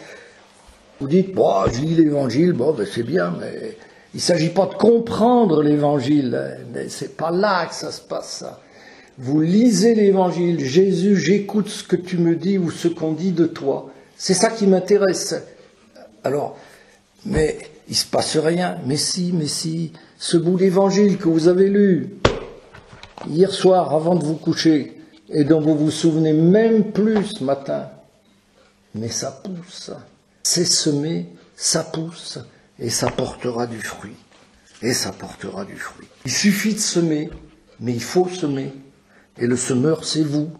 vous dites, bon, je lis l'évangile, bon, ben c'est bien, mais il ne s'agit pas de comprendre l'évangile, c'est pas là que ça se passe, ça. Vous lisez l'évangile, Jésus, j'écoute ce que tu me dis ou ce qu'on dit de toi. C'est ça qui m'intéresse. Alors, mais il ne se passe rien. Mais si, ce bout d'évangile que vous avez lu hier soir avant de vous coucher et dont vous vous souvenez même plus ce matin, mais ça pousse, c'est semé, ça pousse et ça portera du fruit. Et ça portera du fruit. Il suffit de semer, mais il faut semer. Et le semeur, c'est vous.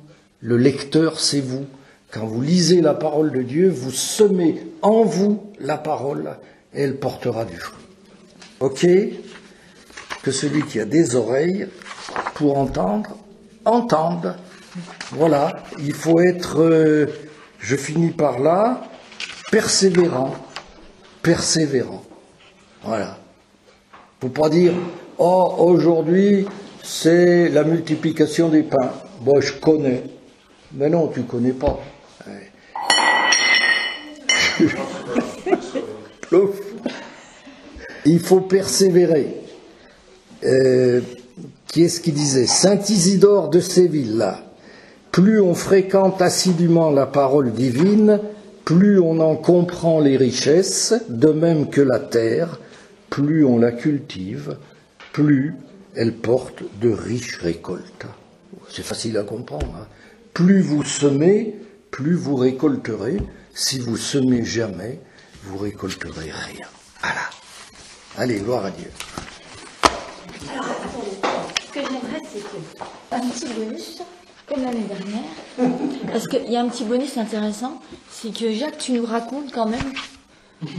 Le lecteur, c'est vous. Quand vous lisez la parole de Dieu, vous semez en vous la parole et elle portera du fruit. Ok? Que celui qui a des oreilles pour entendre, entende. Voilà, il faut être, je finis par là, persévérant. Persévérant. Voilà. Il ne faut pas dire, oh, aujourd'hui, c'est la multiplication des pains. Bon, je connais. Mais non, tu ne connais pas. Plouf. Il faut persévérer. Qui est-ce qui disait? Saint Isidore de Séville, là. Plus on fréquente assidûment la parole divine, plus on en comprend les richesses, de même que la terre, plus on la cultive, plus elle porte de riches récoltes. C'est facile à comprendre. Hein. Plus vous semez, plus vous récolterez. Si vous semez jamais, vous récolterez rien. Voilà. Allez, gloire à Dieu. Alors, attendez, ce que j'aimerais, c'est un petit bonus, comme l'année dernière, parce qu'il y a un petit bonus intéressant, c'est que Jacques, tu nous racontes quand même.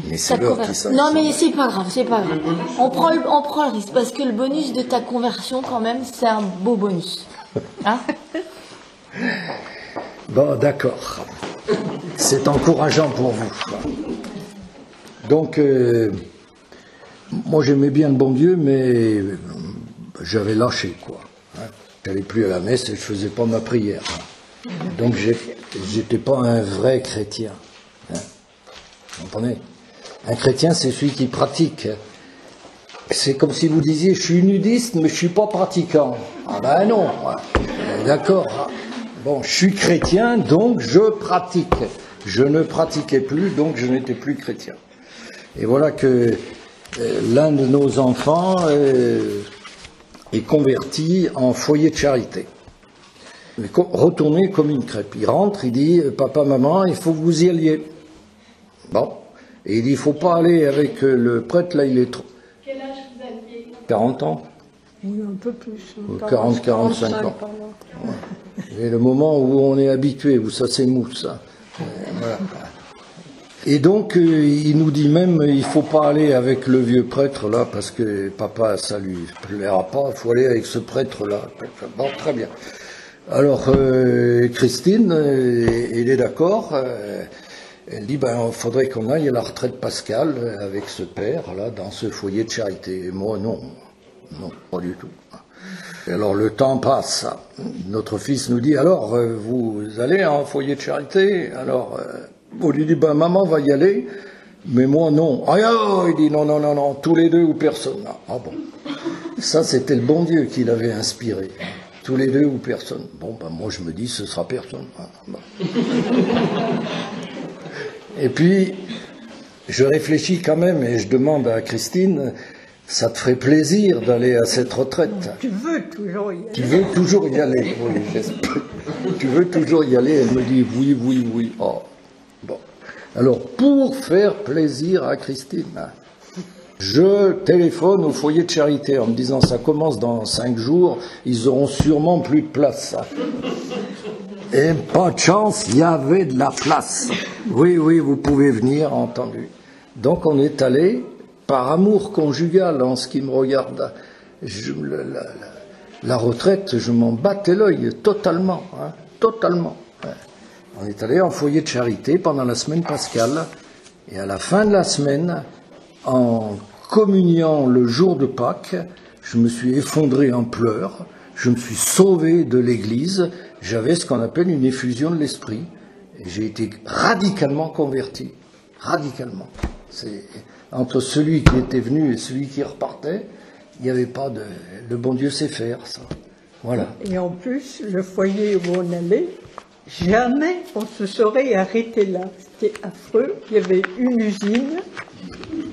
Mais c'est l'heure qui sonne. Non, mais c'est pas grave, c'est pas grave. On prend le risque, parce que le bonus de ta conversion, quand même, c'est un beau bonus. Hein? Bon, d'accord. C'est encourageant pour vous. Donc, moi j'aimais bien le bon Dieu, mais j'avais lâché, quoi. J'allais plus à la messe et je faisais pas ma prière. Donc, j'étais pas un vrai chrétien. Vous comprenez? Un chrétien, c'est celui qui pratique. C'est comme si vous disiez, je suis nudiste, mais je suis pas pratiquant. Ah ben non. D'accord. Bon, je suis chrétien, donc je pratique. Je ne pratiquais plus, donc je n'étais plus chrétien. Et voilà que l'un de nos enfants est converti en foyer de charité. Retourné comme une crêpe. Il rentre, il dit, papa, maman, il faut que vous y alliez. Bon. Et il dit, il ne faut pas aller avec le prêtre, là, il est trop. Quel âge vous aviez? 40 ans. Oui, un peu plus. 40, 45 ans. Ouais. Et le moment où on est habitué, où ça s'émousse. Voilà. Et donc, il nous dit même, il ne faut pas aller avec le vieux prêtre là, parce que papa, ça lui plaira pas, il faut aller avec ce prêtre là. Bon, très bien. Alors, Christine, elle est d'accord. Elle dit, il faudrait qu'on aille à la retraite pascale avec ce père là, dans ce foyer de charité. Et moi, non, pas du tout. Et alors le temps passe. Notre fils nous dit, alors, vous allez en foyer de charité? Alors, on lui dit, maman va y aller, mais moi non. Ah, il dit, non, tous les deux ou personne. Ah bon. Ça, c'était le bon Dieu qui l'avait inspiré. Tous les deux ou personne. Bon, moi je me dis, ce sera personne. Bon. Et puis, je réfléchis quand même et je demande à Christine, ça te ferait plaisir d'aller à cette retraite? Tu veux toujours y aller. Tu veux toujours y aller, oui, j'espère. Tu veux toujours y aller? Elle me dit oui. Oh. Bon. Alors, pour faire plaisir à Christine, je téléphone au foyer de charité en me disant, ça commence dans 5 jours, ils auront sûrement plus de place. Et pas de chance, il y avait de la place. Oui, vous pouvez venir, entendu. Donc on est allé, par amour conjugal en ce qui me regarde, la retraite, je m'en battais l'œil totalement, totalement. On est allé en foyer de charité pendant la semaine pascale, et à la fin de la semaine, en communiant le jour de Pâques, je me suis effondré en pleurs, je me suis sauvé de l'église, j'avais ce qu'on appelle une effusion de l'esprit, et j'ai été radicalement converti, radicalement. Entre celui qui était venu et celui qui repartait, il n'y avait pas de... Le bon Dieu sait faire, ça. Voilà. Et en plus, le foyer où on allait, jamais on se serait arrêté là. C'était affreux. Il y avait une usine,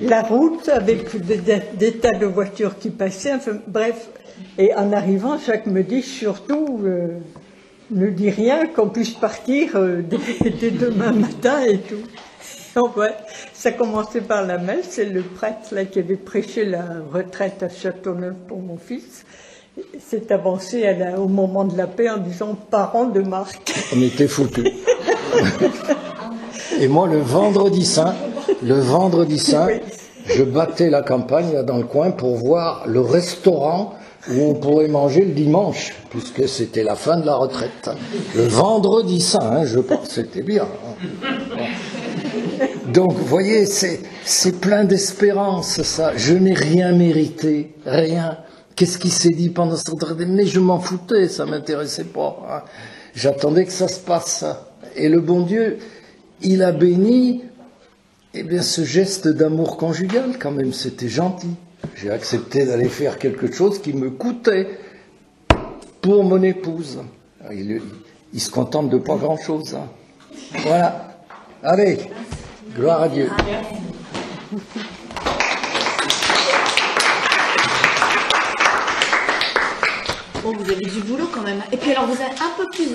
la route avec des tas de voitures qui passaient, enfin, bref. Et en arrivant, Jacques me dit surtout, ne dis rien qu'on puisse partir dès demain matin et tout. Donc, ouais, ça commençait par la messe, c'est le prêtre là, qui avait prêché la retraite à Châteauneuf pour mon fils. S'est avancé au moment de la paix en disant « parents de Marc ». On était foutus. Et moi, le vendredi saint, oui, je battais la campagne là, dans le coin pour voir le restaurant où on pourrait manger le dimanche, puisque c'était la fin de la retraite. Le vendredi saint, je pense, c'était bien. Donc, vous voyez, c'est plein d'espérance, ça. Je n'ai rien mérité, rien. Qu'est-ce qui s'est dit pendant cette retraite? Mais je m'en foutais, ça m'intéressait pas. J'attendais que ça se passe. Et le bon Dieu, il a béni, ce geste d'amour conjugal, quand même, c'était gentil. J'ai accepté d'aller faire quelque chose qui me coûtait pour mon épouse. Il se contente de pas grand-chose. Voilà. Allez, gloire à Dieu. Bon, vous avez du boulot quand même. Et puis alors, vous avez un peu plus de